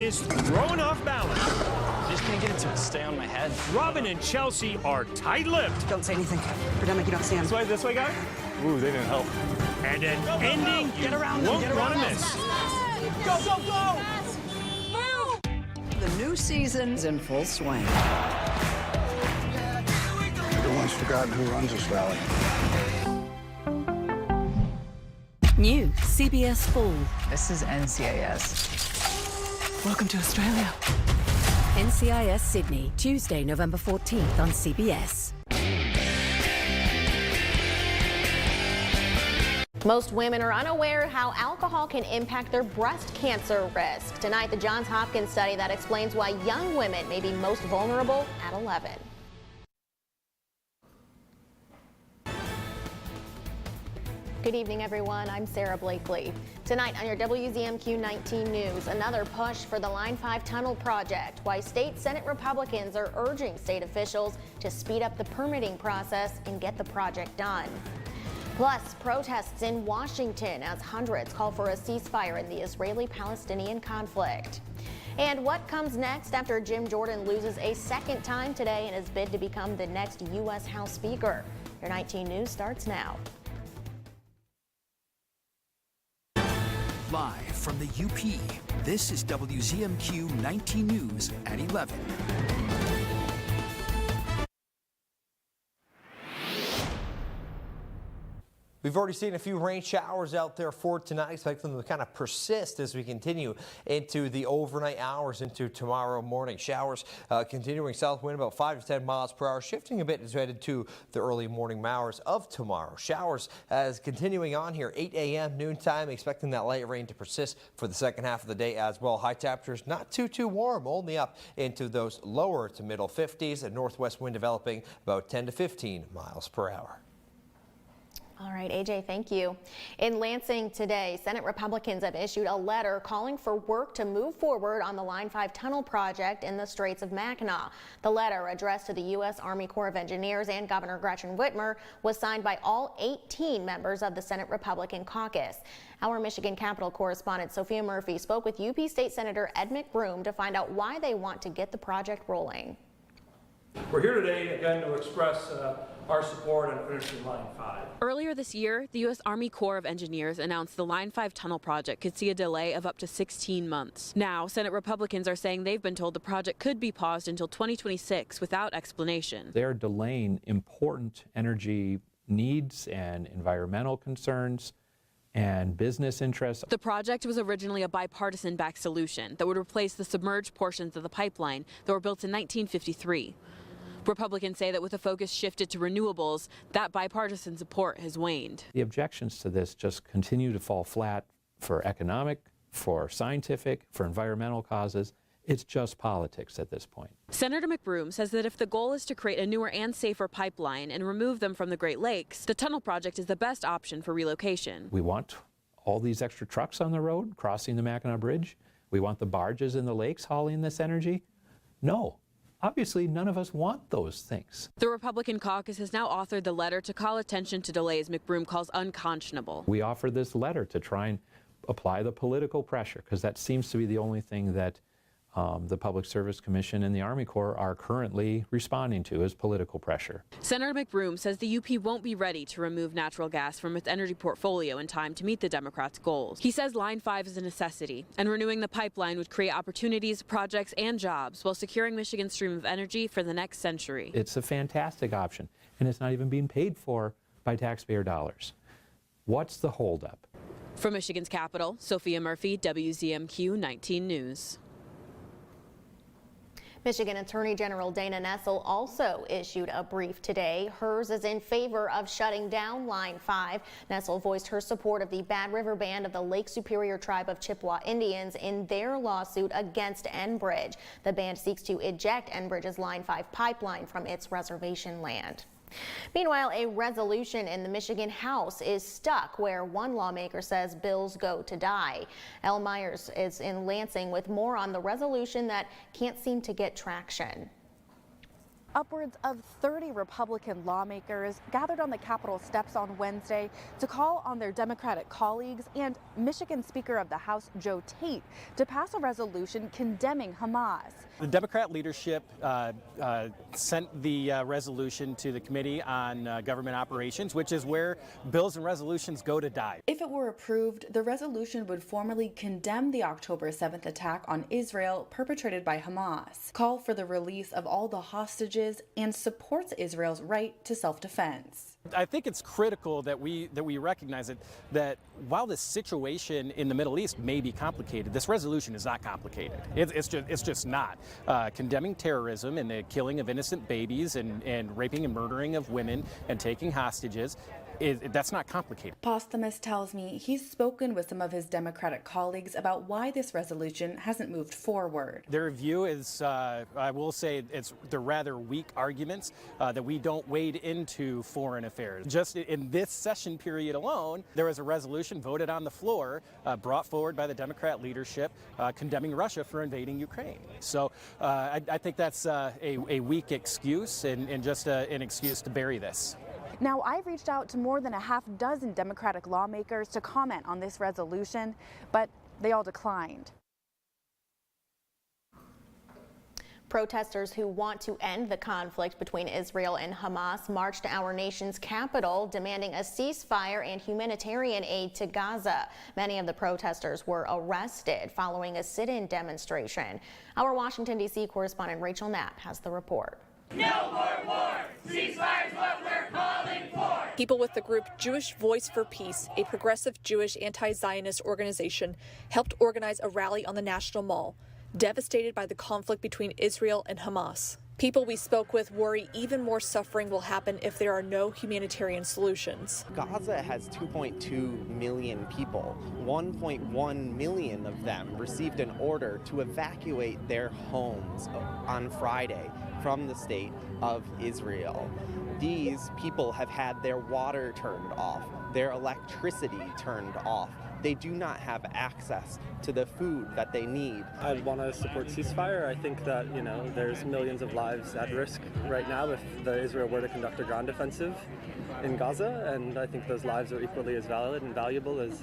Is thrown off balance. Just can't get it to stay on my head. Robin and Chelsea are tight-lipped. Don't say anything. Pretend like you don't see him. This way, guys. Ooh, they didn't help. And an ending Get around you them, won't get around want to them. miss. Go, go, go! The new season's in full swing. Everyone's forgotten who runs this valley. New CBS Fall. This is NCIS. Welcome to Australia. NCIS Sydney, Tuesday, November 14th on CBS. Most women are unaware how alcohol can impact their breast cancer risk. Tonight, the Johns Hopkins study that explains why young women may be most vulnerable at 11. Good evening, everyone. I'm Sarah Blakely. Tonight on your WZMQ 19 News, another push for the Line 5 tunnel project. Why state Senate Republicans are urging state officials to speed up the permitting process and get the project done. Plus, protests in Washington as hundreds call for a ceasefire in the Israeli-Palestinian conflict. And what comes next after Jim Jordan loses a second time today in his bid to become the next U.S. House Speaker? Your 19 News starts now. Live from the UP, this is WZMQ 19 News at 11. We've already seen a few rain showers out there for tonight. Expect them to kind of persist as we continue into the overnight hours into tomorrow morning. Showers continuing south wind about 5 to 10 miles per hour, shifting a bit as we head into the early morning hours of tomorrow. Showers as continuing on here 8 a.m. noontime, expecting that light rain to persist for the second half of the day as well. High temperatures not too warm, only up into those lower to middle 50s. A northwest wind developing about 10 to 15 miles per hour. All right, AJ, thank you. In Lansing today, Senate Republicans have issued a letter calling for work to move forward on the Line 5 tunnel project in the Straits of Mackinac. The letter, addressed to the U.S. Army Corps of Engineers and Governor Gretchen Whitmer, was signed by all 18 members of the Senate Republican caucus. Our Michigan Capitol correspondent Sophia Murphy spoke with UP State Senator Ed McBroom to find out why they want to get the project rolling. We're here today again to express our support on finishing Line 5. Earlier this year, the U.S. Army Corps of Engineers announced the Line 5 tunnel project could see a delay of up to 16 months. Now, Senate Republicans are saying they've been told the project could be paused until 2026 without explanation. They're delaying important energy needs and environmental concerns and business interests. The project was originally a bipartisan-backed solution that would replace the submerged portions of the pipeline that were built in 1953. Republicans say that with the focus shifted to renewables, that bipartisan support has waned. The objections to this just continue to fall flat for economic, for scientific, for environmental causes. It's just politics at this point. Senator McBroom says that if the goal is to create a newer and safer pipeline and remove them from the Great Lakes, the tunnel project is the best option for relocation. We want all these extra trucks on the road crossing the Mackinac Bridge. We want the barges in the lakes hauling this energy. No. Obviously, none of us want those things. The Republican caucus has now authored the letter to call attention to delays McBroom calls unconscionable. We offer this letter to try and apply the political pressure, because that seems to be the only thing that the Public Service Commission and the Army Corps are currently responding to is political pressure. Senator McBroom says the UP won't be ready to remove natural gas from its energy portfolio in time to meet the Democrats' goals. He says Line 5 is a necessity, and renewing the pipeline would create opportunities, projects, and jobs while securing Michigan's stream of energy for the next century. It's a fantastic option, and it's not even being paid for by taxpayer dollars. What's the holdup? From Michigan's capital, Sophia Murphy, WZMQ 19 News. Michigan Attorney General Dana Nessel also issued a brief today. Hers is in favor of shutting down Line 5. Nessel voiced her support of the Bad River Band of the Lake Superior Tribe of Chippewa Indians in their lawsuit against Enbridge. The band seeks to eject Enbridge's Line 5 pipeline from its reservation land. Meanwhile, a resolution in the Michigan House is stuck where one lawmaker says bills go to die. Elle Myers is in Lansing with more on the resolution that can't seem to get traction. Upwards of 30 Republican lawmakers gathered on the Capitol steps on Wednesday to call on their Democratic colleagues and Michigan Speaker of the House Joe Tate to pass a resolution condemning Hamas. The Democrat leadership sent the resolution to the Committee on Government Operations, which is where bills and resolutions go to die. If it were approved, the resolution would formally condemn the October 7th attack on Israel perpetrated by Hamas, call for the release of all the hostages, and supports Israel's right to self-defense. I think it's critical that we recognize that while this situation in the Middle East may be complicated, this resolution is not complicated. It's just not. Condemning terrorism and the killing of innocent babies and raping and murdering of women and taking hostages, that's not complicated. Posthumus tells me he's spoken with some of his Democratic colleagues about why this resolution hasn't moved forward. Their view is, I will say, they're rather weak arguments that we don't wade into foreign affairs. Just in this session period alone, there was a resolution voted on the floor, brought forward by the Democrat leadership, condemning Russia for invading Ukraine. So I think that's a weak excuse and just an excuse to bury this. Now, I've reached out to more than a half dozen Democratic lawmakers to comment on this resolution, but they all declined. Protesters who want to end the conflict between Israel and Hamas marched to our nation's capital, demanding a ceasefire and humanitarian aid to Gaza. Many of the protesters were arrested following a sit-in demonstration. Our Washington, D.C. correspondent Rachel Knapp has the report. No more war! Ceasefire is what we're calling for! People with the group Jewish Voice for Peace, a progressive Jewish anti-Zionist organization, helped organize a rally on the National Mall, devastated by the conflict between Israel and Hamas. People we spoke with worry even more suffering will happen if there are no humanitarian solutions. Gaza has 2.2 million people. 1.1 million of them received an order to evacuate their homes on Friday from the state of Israel. These people have had their water turned off, their electricity turned off. They do not have access to the food that they need. I want to support ceasefire. I think that, there's millions of lives at risk right now if Israel were to conduct a ground offensive in Gaza, and I think those lives are equally as valid and valuable as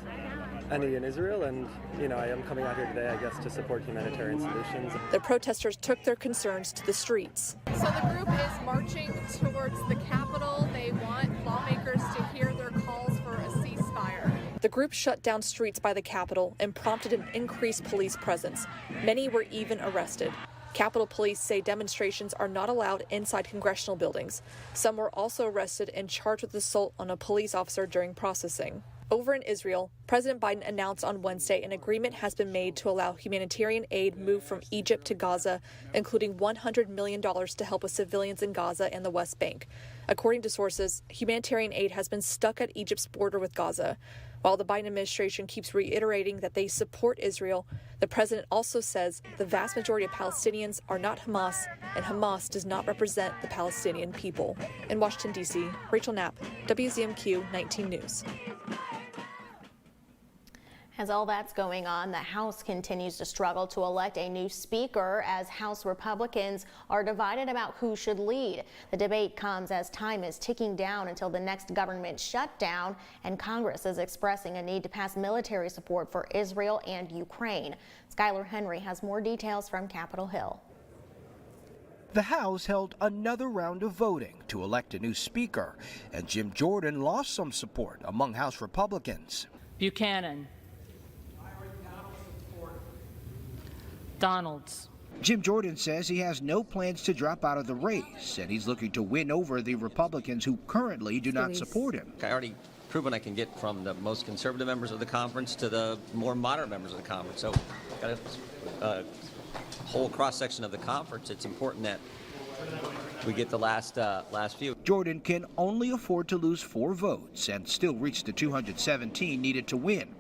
any in Israel, and I am coming out here today, I guess, to support humanitarian solutions. The protesters took their concerns to the streets. So the group is marching towards the Capitol. They want lawmakers to hear their calls for a ceasefire. The group shut down streets by the Capitol and prompted an increased police presence. Many were even arrested. Capitol Police say demonstrations are not allowed inside congressional buildings. Some were also arrested and charged with assault on a police officer during processing. Over in Israel, President Biden announced on Wednesday an agreement has been made to allow humanitarian aid move from Egypt to Gaza, including $100 million to help with civilians in Gaza and the West Bank. According to sources, humanitarian aid has been stuck at Egypt's border with Gaza. While the Biden administration keeps reiterating that they support Israel, the president also says the vast majority of Palestinians are not Hamas, and Hamas does not represent the Palestinian people. In Washington, D.C., Rachel Knapp, WZMQ 19 News. As all that's going on, the House continues to struggle to elect a new speaker as House Republicans are divided about who should lead. The debate comes as time is ticking down until the next government shutdown, and Congress is expressing a need to pass military support for Israel and Ukraine. Skylar Henry has more details from Capitol Hill. The House held another round of voting to elect a new speaker, and Jim Jordan lost some support among House Republicans. Buchanan. Donalds. Jim Jordan says he has no plans to drop out of the race, and he's looking to win over the Republicans who currently do not support him. I already proven I can get from the most conservative members of the conference to the more moderate members of the conference. So got a whole cross-section of the conference. It's important that we get the last few. Jordan can only afford to lose 4 votes and still reach the 217 needed to win.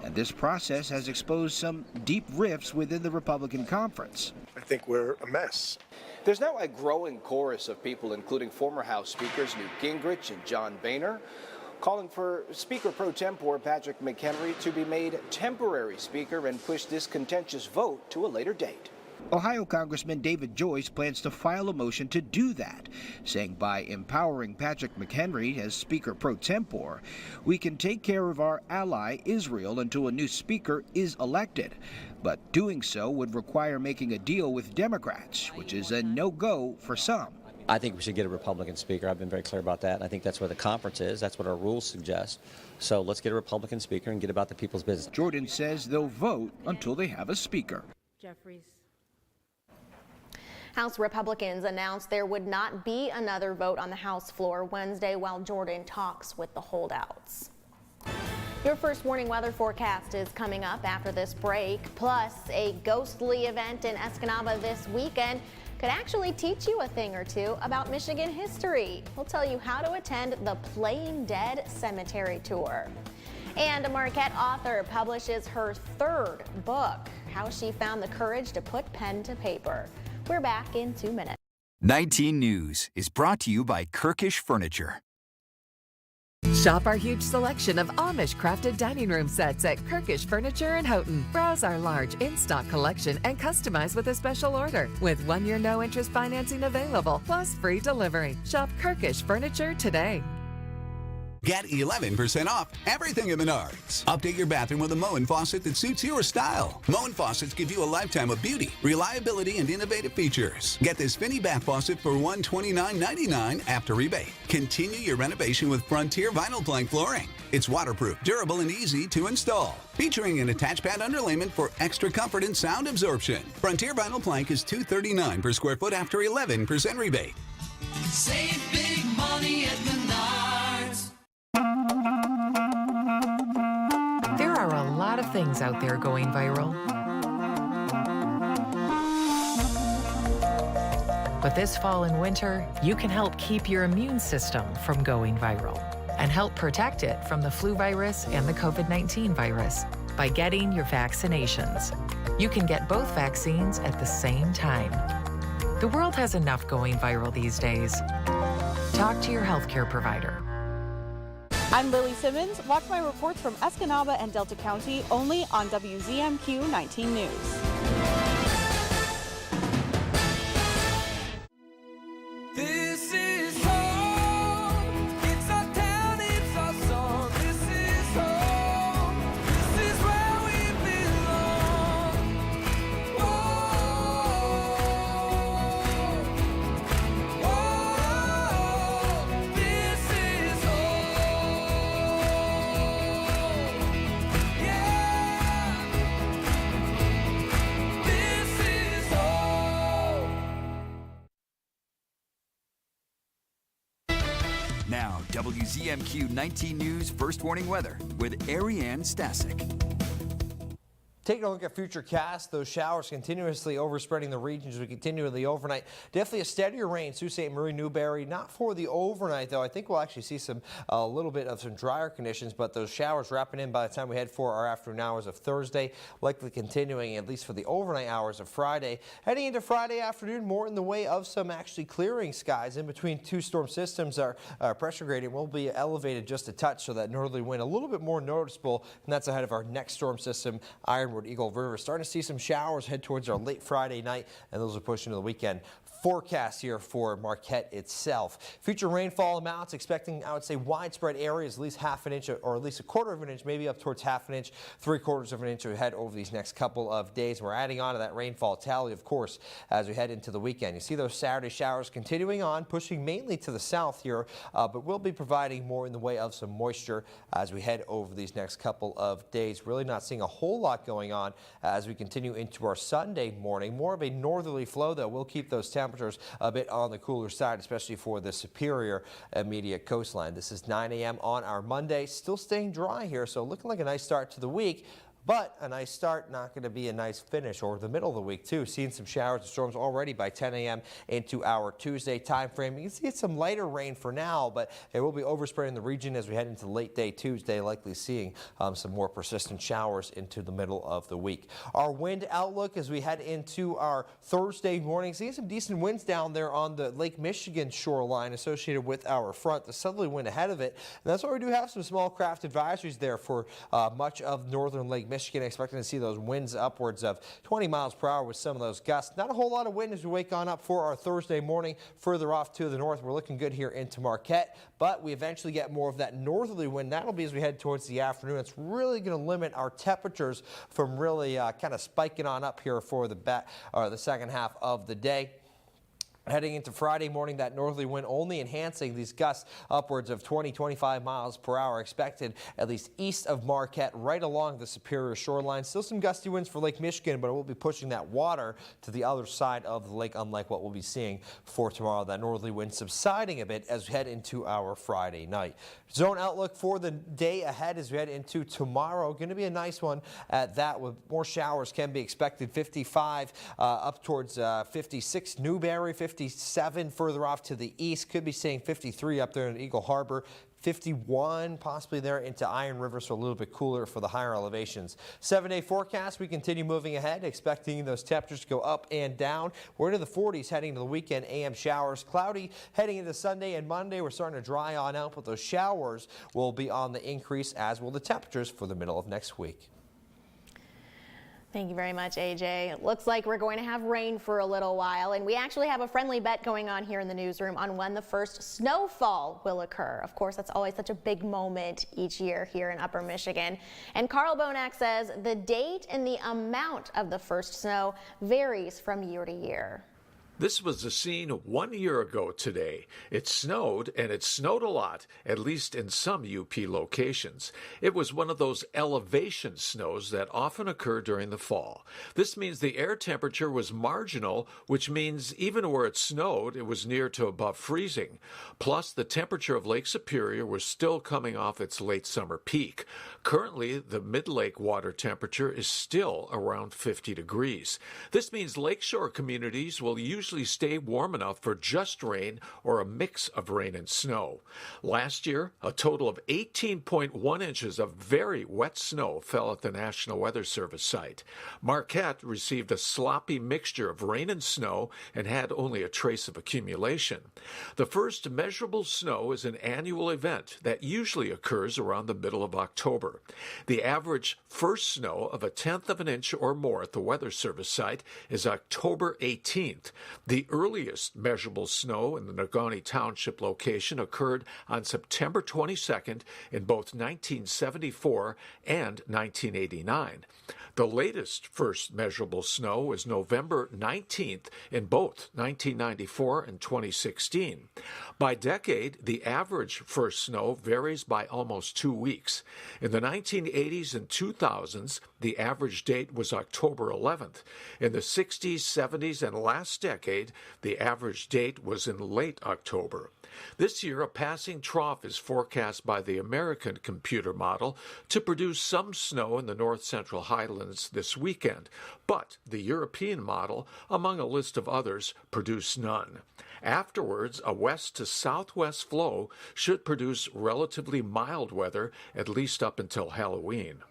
And this process has exposed some deep rifts within the Republican conference. I think we're a mess. There's now a growing chorus of people, including former House Speakers Newt Gingrich and John Boehner, calling for Speaker pro tempore Patrick McHenry to be made temporary Speaker and push this contentious vote to a later date. Ohio Congressman David Joyce plans to file a motion to do that, saying by empowering Patrick McHenry as Speaker pro tempore, we can take care of our ally Israel until a new speaker is elected. But doing so would require making a deal with Democrats, which is a no-go for some. I think we should get a Republican speaker. I've been very clear about that. I think that's where the conference is. That's what our rules suggest. So let's get a Republican speaker and get about the people's business. Jordan says they'll vote until they have a speaker. Jeffries. House Republicans announced there would not be another vote on the House floor Wednesday while Jordan talks with the holdouts. Your first warning weather forecast is coming up after this break. Plus, a ghostly event in Escanaba this weekend could actually teach you a thing or two about Michigan history. We'll tell you how to attend the Playing Dead Cemetery Tour. And a Marquette author publishes her third book, how she found the courage to put pen to paper. We're back in 2 minutes. 19 News is brought to you by Kirkish Furniture. Shop our huge selection of Amish-crafted dining room sets at Kirkish Furniture in Houghton. Browse our large in-stock collection and customize with a special order. With 1-year no-interest financing available, plus free delivery. Shop Kirkish Furniture today. Get 11% off everything at Menards. Update your bathroom with a Moen faucet that suits your style. Moen faucets give you a lifetime of beauty, reliability, and innovative features. Get this Finny bath faucet for $129.99 after rebate. Continue your renovation with Frontier vinyl plank flooring. It's waterproof, durable, and easy to install. Featuring an attached pad underlayment for extra comfort and sound absorption. Frontier vinyl plank is $239 per square foot after 11% rebate. Save big money at Menards. There are a lot of things out there going viral. But this fall and winter, you can help keep your immune system from going viral and help protect it from the flu virus and the COVID-19 virus by getting your vaccinations. You can get both vaccines at the same time. The world has enough going viral these days. Talk to your healthcare provider. I'm Lily Simmons. Watch my reports from Escanaba and Delta County only on WZMQ 19 News. This is home. It's our town, it's our song. This is home. This is where we belong. Whoa. Whoa. This is home. Yeah. This is home. Now, WZMQ 19 News First Warning Weather with Ariane Stasek. Taking a look at future casts, those showers continuously overspreading the region as we continue in the overnight. Definitely a steadier rain, Sault Ste. Marie, Newberry. Not for the overnight, though. I think we'll actually see a little bit of some drier conditions, but those showers wrapping in by the time we head for our afternoon hours of Thursday, likely continuing at least for the overnight hours of Friday. Heading into Friday afternoon, more in the way of some actually clearing skies. In between two storm systems, our pressure gradient will be elevated just a touch, so that northerly wind a little bit more noticeable, and that's ahead of our next storm system, Ironwood Eagle River. Starting to see some showers head towards our late Friday night, and those will push into the weekend. Forecast here for Marquette itself. Future rainfall amounts expecting, I would say, widespread areas, at least half an inch or at least a quarter of an inch, maybe up towards half an inch, 3/4 of an inch ahead over these next couple of days. We're adding on to that rainfall tally, of course, as we head into the weekend. You see those Saturday showers continuing on, pushing mainly to the south here, but we'll be providing more in the way of some moisture as we head over these next couple of days. Really not seeing a whole lot going on as we continue into our Sunday morning. More of a northerly flow, though, will keep those temperatures a bit on the cooler side, especially for the superior immediate coastline. This is 9 a.m. on our Monday. Still staying dry here, so looking like a nice start to the week. But a nice start, not going to be a nice finish, or the middle of the week, too. Seeing some showers and storms already by 10 a.m. into our Tuesday time frame. You can see it's some lighter rain for now, but it will be overspreading the region as we head into late day Tuesday, likely seeing some more persistent showers into the middle of the week. Our wind outlook as we head into our Thursday morning, seeing some decent winds down there on the Lake Michigan shoreline associated with our front, the southerly wind ahead of it. And that's why we do have some small craft advisories there for much of northern Lake Lake Michigan, expecting to see those winds upwards of 20 miles per hour with some of those gusts. Not a whole lot of wind as we wake on up for our Thursday morning. Further off to the north, we're looking good here into Marquette, but we eventually get more of that northerly wind. That'll be as we head towards the afternoon. It's really going to limit our temperatures from really kind of spiking on up here for the second half of the day. Heading into Friday morning, that northerly wind only enhancing these gusts upwards of 20-25 miles per hour expected at least east of Marquette, right along the Superior shoreline. Still some gusty winds for Lake Michigan, but it will be pushing that water to the other side of the lake, unlike what we'll be seeing for tomorrow. That northerly wind subsiding a bit as we head into our Friday night. Zone outlook for the day ahead as we head into tomorrow. Going to be a nice one at that, with more showers can be expected. 55 up towards 56 Newberry, 57 further off to the east. Could be seeing 53 up there in Eagle Harbor. 51 possibly there into Iron River, so a little bit cooler for the higher elevations. 7-day forecast, we continue moving ahead, expecting those temperatures to go up and down. We're into the 40s heading to the weekend. AM showers, cloudy heading into Sunday and Monday. We're starting to dry on out, but those showers will be on the increase, as will the temperatures for the middle of next week. Thank you very much, AJ. It looks like we're going to have rain for a little while, and we actually have a friendly bet going on here in the newsroom on when the first snowfall will occur. Of course, that's always such a big moment each year here in Upper Michigan. And Carl Bonak says the date and the amount of the first snow varies from year to year. This was the scene 1 year ago today. It snowed, and it snowed a lot, at least in some UP locations. It was one of those elevation snows that often occur during the fall. This means the air temperature was marginal, which means even where it snowed, it was near to above freezing. Plus, the temperature of Lake Superior was still coming off its late summer peak. Currently, the mid-lake water temperature is still around 50 degrees. This means lakeshore communities will usually stay warm enough for just rain or a mix of rain and snow. Last year, a total of 18.1 inches of very wet snow fell at the National Weather Service site. Marquette received a sloppy mixture of rain and snow and had only a trace of accumulation. The first measurable snow is an annual event that usually occurs around the middle of October. The average first snow of 1/10 of an inch or more at the Weather Service site is October 18th. The earliest measurable snow in the Negaunee Township location occurred on September 22nd in both 1974 and 1989. The latest first measurable snow was November 19th in both 1994 and 2016. By decade, the average first snow varies by almost 2 weeks. In the 1980s and 2000s, the average date was October 11th. In the 60s, 70s, and last decade, the average date was in late October. This year, a passing trough is forecast by the American computer model to produce some snow in the north-central highlands this weekend, but the European model, among a list of others, produced none. Afterwards, a west to southwest flow should produce relatively mild weather, at least up until Halloween.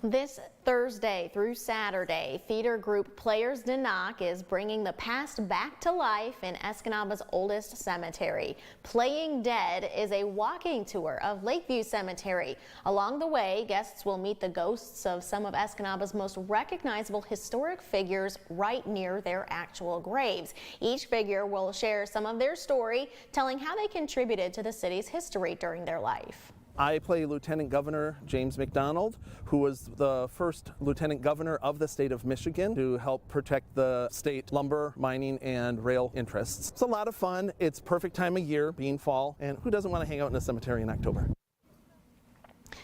This Thursday through Saturday, theater group Players to Knock is bringing the past back to life in Escanab's oldest cemetery. Playing Dead is a walking tour of Lakeview Cemetery. Along the way, guests will meet the ghosts of some of Escanab's most recognizable historic figures right near their actual graves. Each figure will share some of their story, telling how they contributed to the city's history during their life. I play Lieutenant Governor James McDonald, who was the first Lieutenant Governor of the state of Michigan to help protect the state lumber, mining, and rail interests. It's a lot of fun. It's perfect time of year, being fall, and who doesn't want to hang out in a cemetery in October?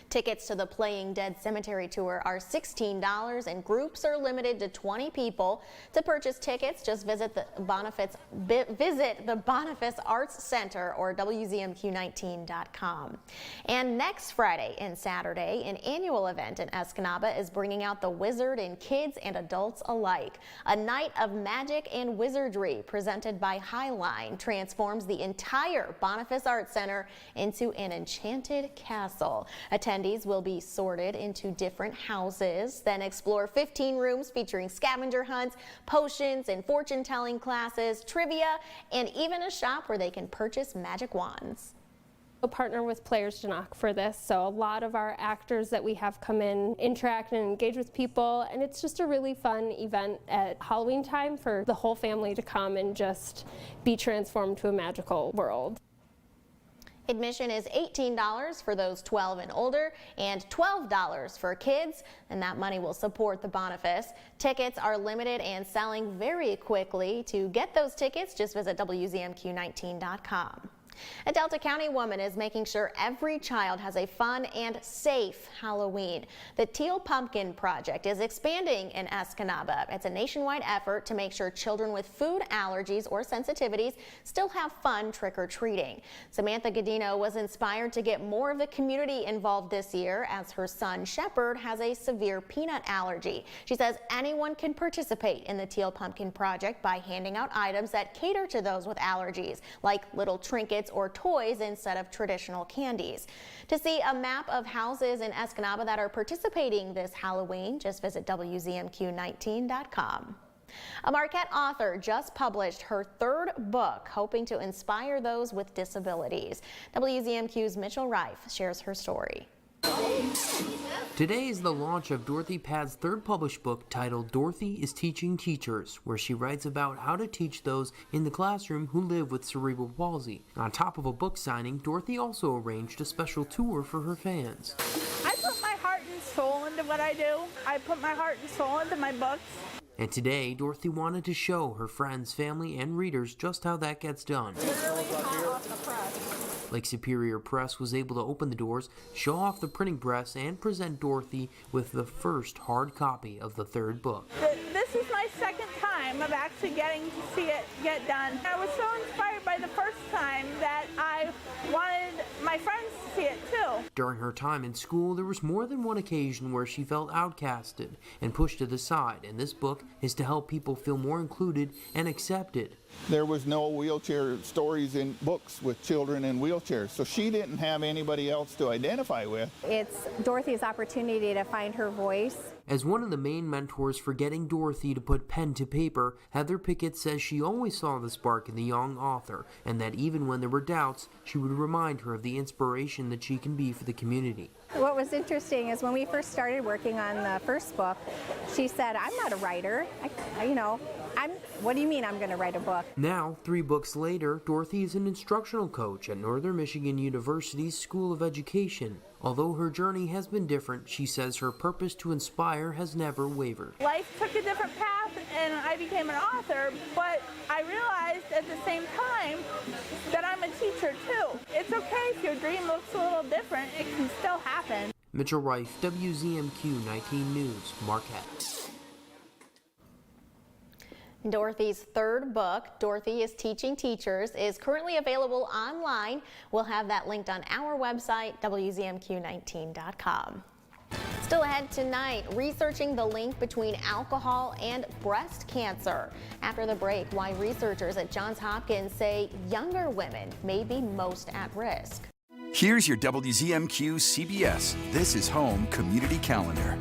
Tickets to the Playing Dead Cemetery Tour are $16 and groups are limited to 20 people. To purchase tickets, just visit the Boniface Arts Center or WZMQ19.com. And next Friday and Saturday, an annual event in Escanaba is bringing out the wizard in kids and adults alike. A night of magic and wizardry presented by Highline transforms the entire Boniface Arts Center into an enchanted castle. Attendees will be sorted into different houses, then explore 15 rooms featuring scavenger hunts, potions and fortune-telling classes, trivia, and even a shop where they can purchase magic wands. We'll partner with Players to Knock for this, so a lot of our actors that we have come in interact and engage with people, and it's just a really fun event at Halloween time for the whole family to come and just be transformed to a magical world. Admission is $18 for those 12 and older and $12 for kids, and that money will support the Boniface. Tickets are limited and selling very quickly. To get those tickets, just visit WZMQ19.com. A Delta County woman is making sure every child has a fun and safe Halloween. The Teal Pumpkin Project is expanding in Escanaba. It's a nationwide effort to make sure children with food allergies or sensitivities still have fun trick-or-treating. Samantha Godino was inspired to get more of the community involved this year as her son Shepherd has a severe peanut allergy. She says anyone can participate in the Teal Pumpkin Project by handing out items that cater to those with allergies, like little trinkets or toys instead of traditional candies. To see a map of houses in Escanaba that are participating this Halloween, just visit WZMQ19.com. A Marquette author just published her third book, hoping to inspire those with disabilities. WZMQ's Mitchell Reif shares her story. Today is the launch of Dorothy Pad's third published book titled Dorothy is Teaching Teachers, where she writes about how to teach those in the classroom who live with cerebral palsy. On top of a book signing, Dorothy also arranged a special tour for her fans. I put my heart and soul into what I do. I put my heart and soul into my books. And today, Dorothy wanted to show her friends, family, and readers just how that gets done. Lake Superior Press was able to open the doors, show off the printing press, and present Dorothy with the first hard copy of the third book. This is my second time of actually getting to see it get done. I was so inspired by the first time that I wanted my friends to see it too. During her time in school, there was more than one occasion where she felt outcasted and pushed to the side, and this book is to help people feel more included and accepted. There was no wheelchair stories in books with children in wheelchairs, so she didn't have anybody else to identify with. It's Dorothy's opportunity to find her voice. As one of the main mentors for getting Dorothy to put pen to paper, Heather Pickett says she always saw the spark in the young author, and that even when there were doubts, she would remind her of the inspiration that she can be for the community. What was interesting is when we first started working on the first book, she said, I'm not a writer. What do you mean I'm going to write a book? Now, 3 books later, Dorothy is an instructional coach at Northern Michigan University's School of Education. Although her journey has been different, she says her purpose to inspire has never wavered. Life took a different path and I became an author, but I realized at the same time that I'm a teacher too. It's okay if your dream looks a little different, it can still happen. Mitchell Reif, WZMQ 19 News, Marquette. Dorothy's third book, Dorothy is Teaching Teachers, is currently available online. We'll have that linked on our website, WZMQ19.com. Still ahead tonight, researching the link between alcohol and breast cancer. After the break, why researchers at Johns Hopkins say younger women may be most at risk. Here's your WZMQ CBS This is Home Community Calendar.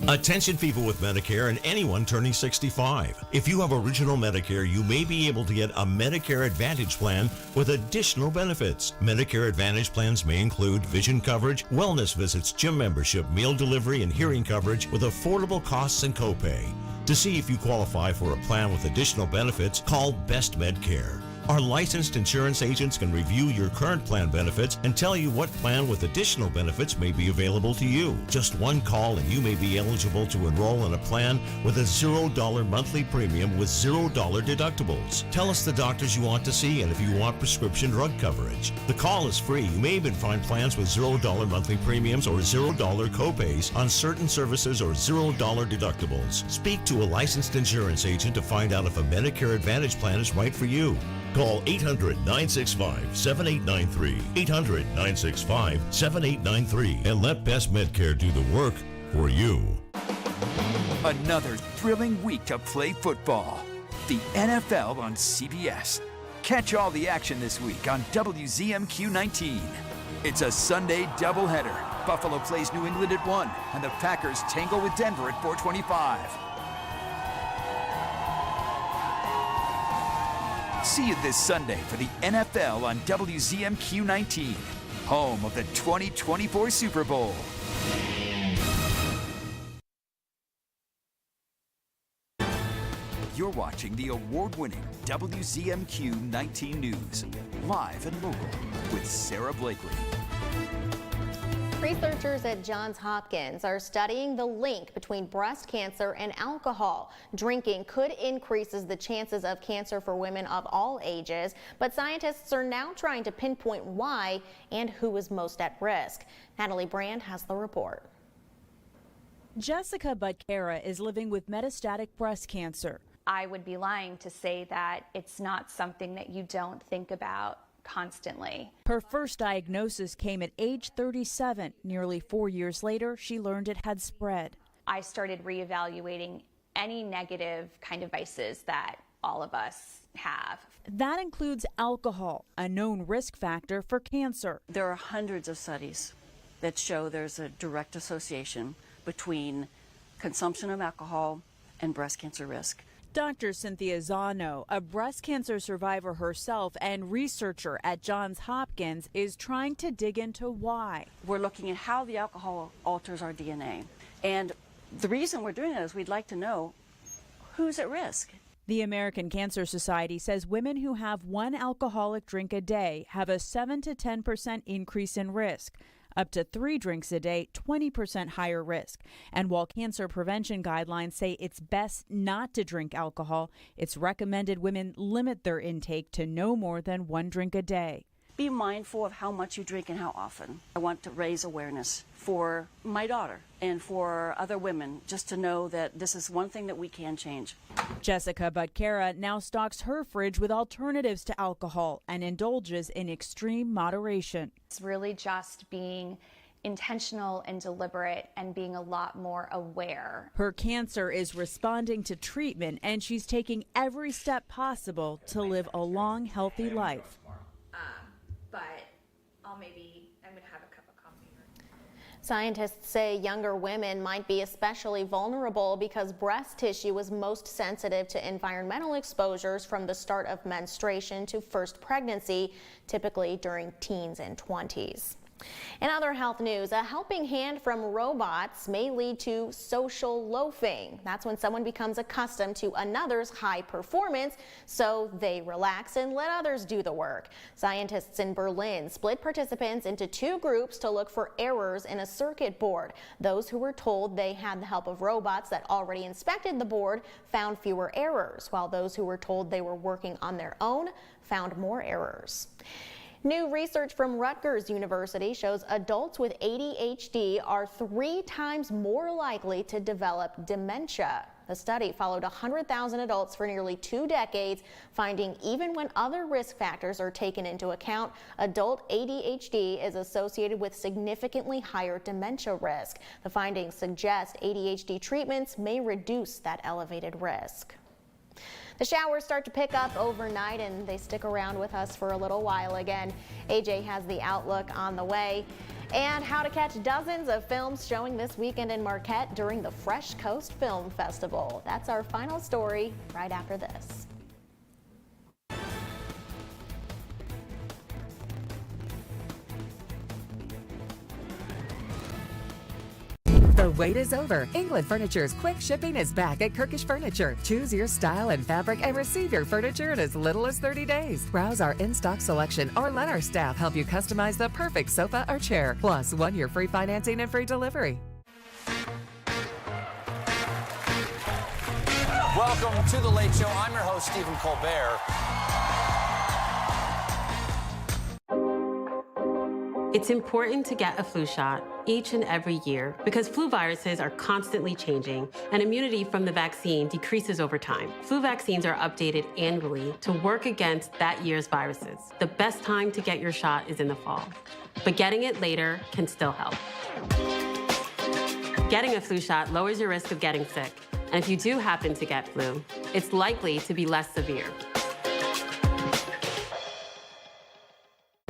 Attention people with Medicare and anyone turning 65. If you have original Medicare, you may be able to get a Medicare Advantage plan with additional benefits. Medicare Advantage plans may include vision coverage, wellness visits, gym membership, meal delivery, and hearing coverage with affordable costs and copay. To see if you qualify for a plan with additional benefits, call Best Medcare. Our licensed insurance agents can review your current plan benefits and tell you what plan with additional benefits may be available to you. Just one call and you may be eligible to enroll in a plan with a $0 monthly premium with $0 deductibles. Tell us the doctors you want to see and if you want prescription drug coverage. The call is free. You may even find plans with $0 monthly premiums or $0 copays on certain services or $0 deductibles. Speak to a licensed insurance agent to find out if a Medicare Advantage plan is right for you. Call 800-965-7893, 800-965-7893, and let Best Medcare do the work for you. Another thrilling week to play football. The NFL on CBS. Catch all the action this week on WZMQ 19. It's a Sunday doubleheader. Buffalo plays New England at 1, and the Packers tangle with Denver at 4:25. See you this Sunday for the NFL on WZMQ 19, home of the 2024 Super Bowl. You're watching the award-winning WZMQ 19 News, live and local with Sarah Blakely. Researchers at Johns Hopkins are studying the link between breast cancer and alcohol. Drinking could increase the chances of cancer for women of all ages, but scientists are now trying to pinpoint why and who is most at risk. Natalie Brand has the report. Jessica Butcara is living with metastatic breast cancer. I would be lying to say that it's not something that you don't think about constantly. Her first diagnosis came at age 37. Nearly 4 years later, she learned it had spread. I started reevaluating any negative kind of vices that all of us have. That includes alcohol, a known risk factor for cancer. There are hundreds of studies that show there's a direct association between consumption of alcohol and breast cancer risk. Dr. Cynthia Zano, a breast cancer survivor herself and researcher at Johns Hopkins, is trying to dig into why. We're looking at how the alcohol alters our DNA. And the reason we're doing that is we'd like to know who's at risk. The American Cancer Society says women who have one alcoholic drink a day have a 7 to 10% increase in risk. Up to 3 drinks a day, 20% higher risk. And while cancer prevention guidelines say it's best not to drink alcohol, it's recommended women limit their intake to no more than 1 drink a day. Be mindful of how much you drink and how often. I want to raise awareness for my daughter and for other women, just to know that this is one thing that we can change. Jessica Butcara now stocks her fridge with alternatives to alcohol and indulges in extreme moderation. It's really just being intentional and deliberate and being a lot more aware. Her cancer is responding to treatment, and she's taking every step possible to live a long, healthy life. But I'm going to have a cup of coffee. Scientists say younger women might be especially vulnerable because breast tissue is most sensitive to environmental exposures from the start of menstruation to first pregnancy, typically during teens and 20s. In other health news, a helping hand from robots may lead to social loafing. That's when someone becomes accustomed to another's high performance, so they relax and let others do the work. Scientists in Berlin split participants into 2 groups to look for errors in a circuit board. Those who were told they had the help of robots that already inspected the board found fewer errors, while those who were told they were working on their own found more errors. New research from Rutgers University shows adults with ADHD are 3 times more likely to develop dementia. The study followed 100,000 adults for nearly 2 decades, finding even when other risk factors are taken into account, adult ADHD is associated with significantly higher dementia risk. The findings suggest ADHD treatments may reduce that elevated risk. The showers start to pick up overnight, and they stick around with us for a little while again. AJ has the outlook on the way and how to catch dozens of films showing this weekend in Marquette during the Fresh Coast Film Festival. That's our final story right after this. The wait is over. England Furniture's quick shipping is back at Kirkish Furniture. Choose your style and fabric and receive your furniture in as little as 30 days. Browse our in-stock selection or let our staff help you customize the perfect sofa or chair. Plus, 1 year free financing and free delivery. Welcome to The Late Show. I'm your host, Stephen Colbert. It's important to get a flu shot each and every year because flu viruses are constantly changing and immunity from the vaccine decreases over time. Flu vaccines are updated annually to work against that year's viruses. The best time to get your shot is in the fall, but getting it later can still help. Getting a flu shot lowers your risk of getting sick. And if you do happen to get flu, it's likely to be less severe.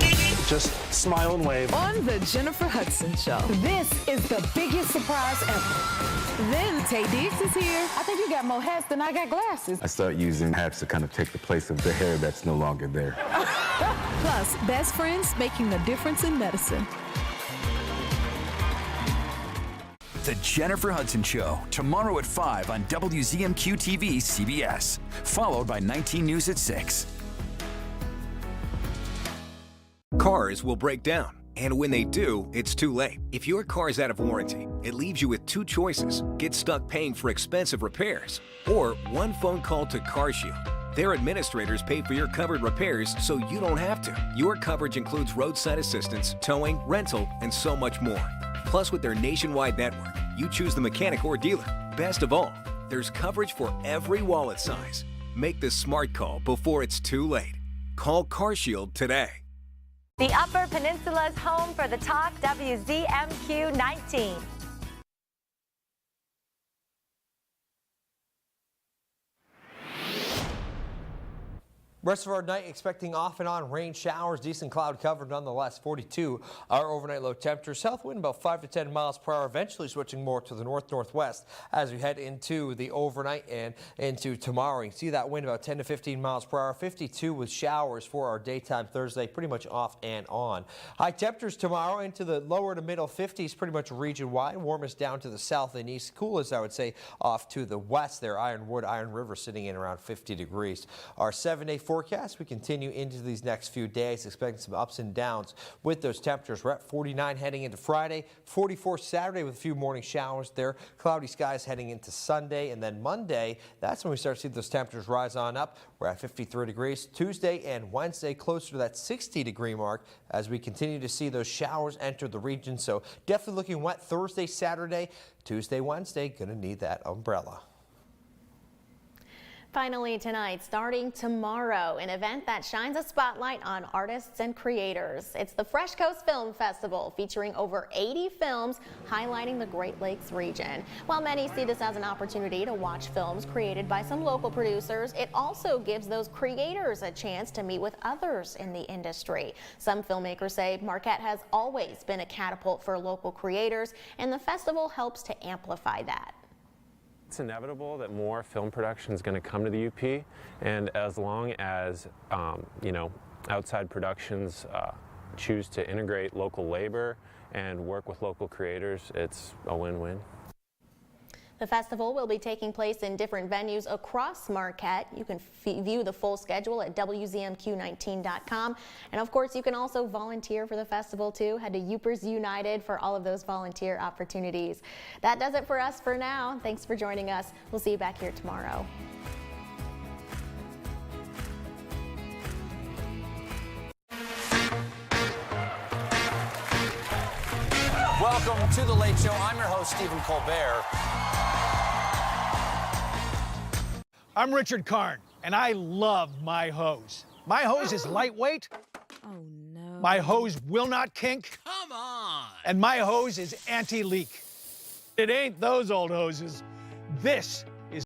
Just smile and wave. On the Jennifer Hudson Show. This is the biggest surprise ever. Then Tay Diggs is here. I think you got more hats than I got glasses. I started using hats to kind of take the place of the hair that's no longer there. Plus, best friends making a difference in medicine. The Jennifer Hudson Show, tomorrow at 5 on WZMQ TV CBS, followed by 19 News at 6. Cars will break down, and when they do, it's too late. If your car is out of warranty, it leaves you with two choices: get stuck paying for expensive repairs, or one phone call to CarShield. Their administrators pay for your covered repairs so you don't have to. Your coverage includes roadside assistance, towing, rental, and so much more. Plus, with their nationwide network, you choose the mechanic or dealer. Best of all, there's coverage for every wallet size. Make the smart call before it's too late. Call CarShield today. The Upper Peninsula's home for the talk, WZMQ 19. Rest of our night expecting off and on rain showers, decent cloud cover nonetheless. 42 our overnight low temperature. South wind about 5 to 10 miles per hour, eventually switching more to the north-northwest as we head into the overnight and into tomorrow. You can see that wind about 10 to 15 miles per hour. 52 with showers for our daytime Thursday, pretty much off and on. High temperatures tomorrow into the lower to middle 50s, pretty much region-wide. Warmest down to the south and east. Coolest, I would say, off to the west there. Ironwood, Iron River sitting in around 50 degrees. Our 7-day forecast, we continue into these next few days, expecting some ups and downs with those temperatures. We're at 49 heading into Friday, 44 Saturday with a few morning showers there, cloudy skies heading into Sunday, and then Monday, that's when we start to see those temperatures rise on up. We're at 53 degrees. Tuesday and Wednesday closer to that 60-degree mark as we continue to see those showers enter the region. So definitely looking wet Thursday, Saturday, Tuesday, Wednesday, gonna need that umbrella. Finally tonight, starting tomorrow, an event that shines a spotlight on artists and creators. It's the Fresh Coast Film Festival, featuring over 80 films highlighting the Great Lakes region. While many see this as an opportunity to watch films created by some local producers, it also gives those creators a chance to meet with others in the industry. Some filmmakers say Marquette has always been a catapult for local creators, and the festival helps to amplify that. It's inevitable that more film production is going to come to the UP, and as long as outside productions choose to integrate local labor and work with local creators, it's a win-win. The festival will be taking place in different venues across Marquette. You can view the full schedule at WZMQ19.com. And of course, you can also volunteer for the festival too. Head to Upers United for all of those volunteer opportunities. That does it for us for now. Thanks for joining us. We'll see you back here tomorrow. Welcome to The Late Show. I'm your host, Stephen Colbert. I'm Richard Karn, and I love my hose. My hose is lightweight. Oh, no. My hose will not kink. Come on. And my hose is anti-leak. It ain't those old hoses. This